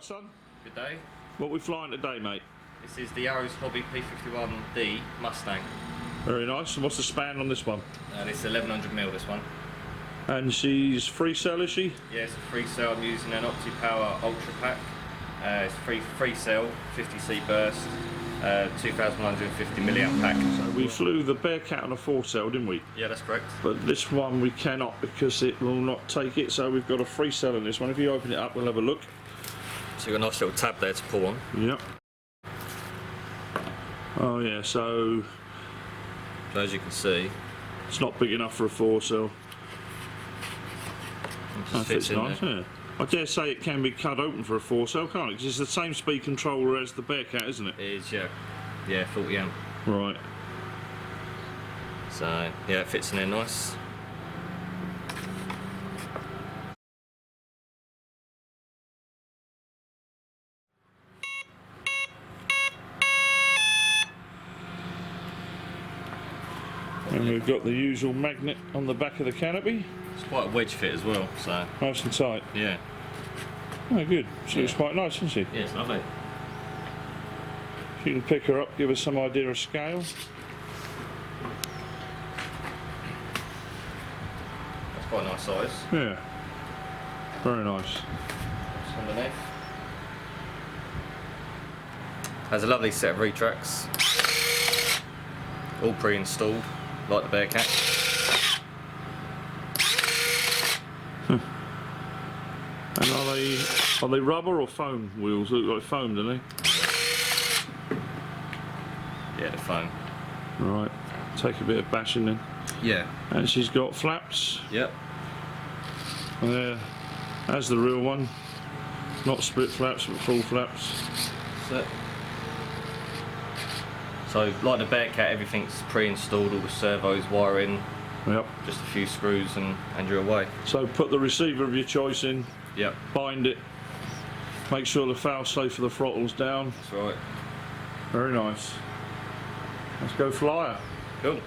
Right, son? Good day. What we flying today, mate? This is the Arrows Hobby P-51D MUSTANG. Very nice. And what's the span on this one? It's 1100mm, this one. And she's free cell, is she? Yeah, it's a free cell. I'm using an OptiPower Ultra Pack. It's free cell, 50C burst, 2150 milliamp pack. So we flew the BEARCAT on a 4-cell, didn't we? Yeah, that's correct. But this one we cannot because it will not take it. So we've got a free cell in this one. If you open it up, we'll have a look. So you've got a nice little tab there to pull on. Yep. Oh yeah, so as you can see, it's not big enough for a 4-cell. it That just fits fits in nice, there. yeah. I dare say it can be cut open for a 4-cell, can't it? Because it's the same speed controller as the BEARCAT, isn't it? It is, yeah. Yeah, 40 amp. Right. So, yeah, it fits in there nice. And we've got the usual magnet on the back of the canopy. It's quite a wedge fit as well, so. Nice and tight. Yeah. Oh, good. She looks quite nice, doesn't she? Yeah, it's lovely. If you can pick her up, give us some idea of scale. That's quite a nice size. Yeah. Very nice. It's underneath. Has a lovely set of retracts. All pre-installed, like the BEARCAT. And are they rubber or foam wheels? Look like foam, don't they? Yeah, the foam. Right. Take a bit of bashing then. Yeah. And she's got flaps. Yep. There. As the real one. Not split flaps, but full flaps. That's it. So, like the BEARCAT, everything's pre-installed, all the servos, wiring, Yep. just a few screws and you're away. So put the receiver of your choice in. Yep. Bind it. Make sure the fail safe for the throttle's down. That's right. Very nice. Let's go flyer. Cool.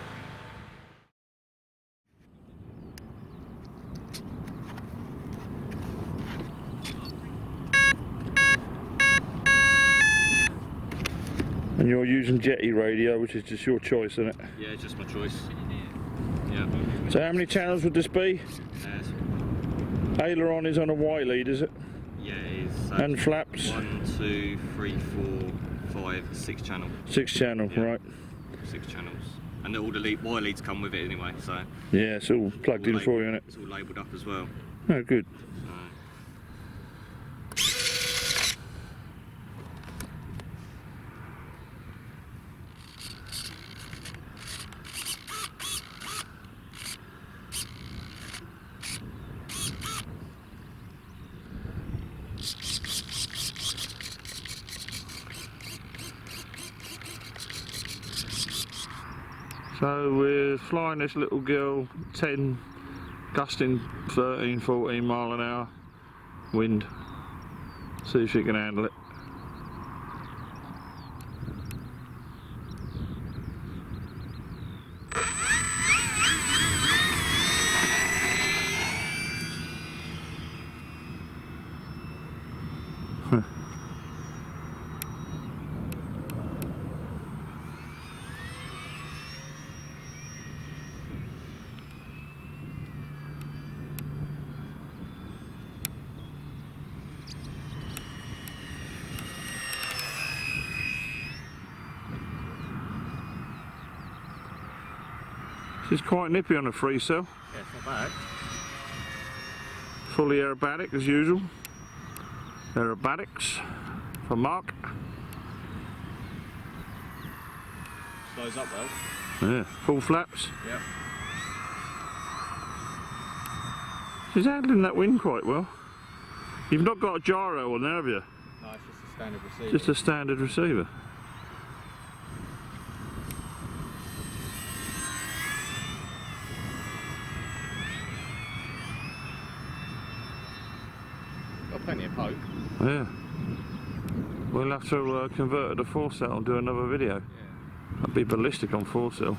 And you're using jetty radio, which is just your choice, isn't it? Yeah, it's just my choice. Yeah. So how many channels would this be? Aileron is on a Y lead, is it? Yeah, it is. So And flaps? 1, 2, 3, 4, 5, 6 channel. 6 channel, Yeah. right. 6 channels. And all the Y leads come with it anyway, so. Yeah, it's all plugged in for you, isn't it? It's all labelled up as well. Oh, good. So we're flying this little girl 10, gusting 13, 14 mile an hour wind. See if she can handle it. She's quite nippy on a free cell. Yeah, it's not bad. Fully aerobatic as usual. Aerobatics for Mark. Slows up well. Yeah, full flaps. Yep. She's handling that wind quite well. You've not got a gyro on there, have you? No, it's just a standard receiver. Just a standard receiver. Got plenty of poke. Yeah. We'll have to convert it to 4-cell and do another video. Yeah. That'd be ballistic on 4-cell.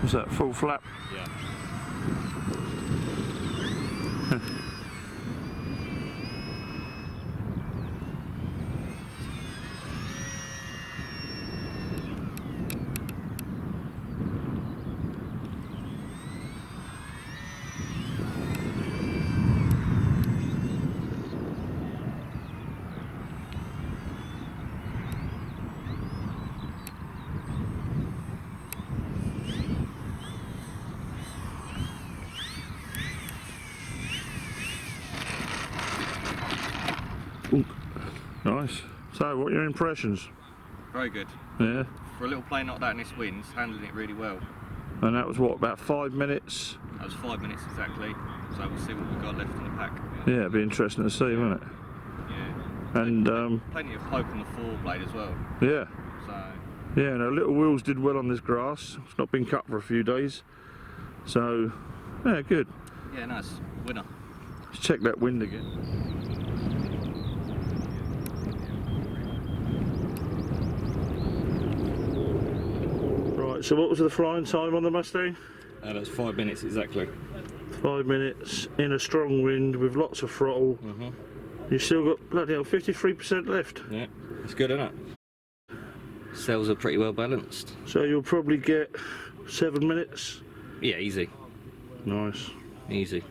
Was that full flap? Yeah. Ooh, nice. So, what are your impressions? Very good. Yeah. For a little plane like that in this wind, handling it really well. And that was what, about 5 minutes? That was 5 minutes exactly. So we'll see what we've got left in the pack. Yeah, it'd be interesting to see, wouldn't it? Yeah. And plenty of poke on the foreblade as well. yeah. So Yeah, and our little wheels did well on this grass. It's not been cut for a few days. So, yeah, good. yeah, nice. Winner. Let's check that wind again. Right, so what was the flying time on the Mustang? That's 5 minutes exactly. 5 minutes in a strong wind with lots of throttle. You've still got bloody hell 53% left. Yeah, it's good, isn't it? Cells are pretty well balanced. So you'll probably get 7 minutes. Yeah, easy. Nice. Easy.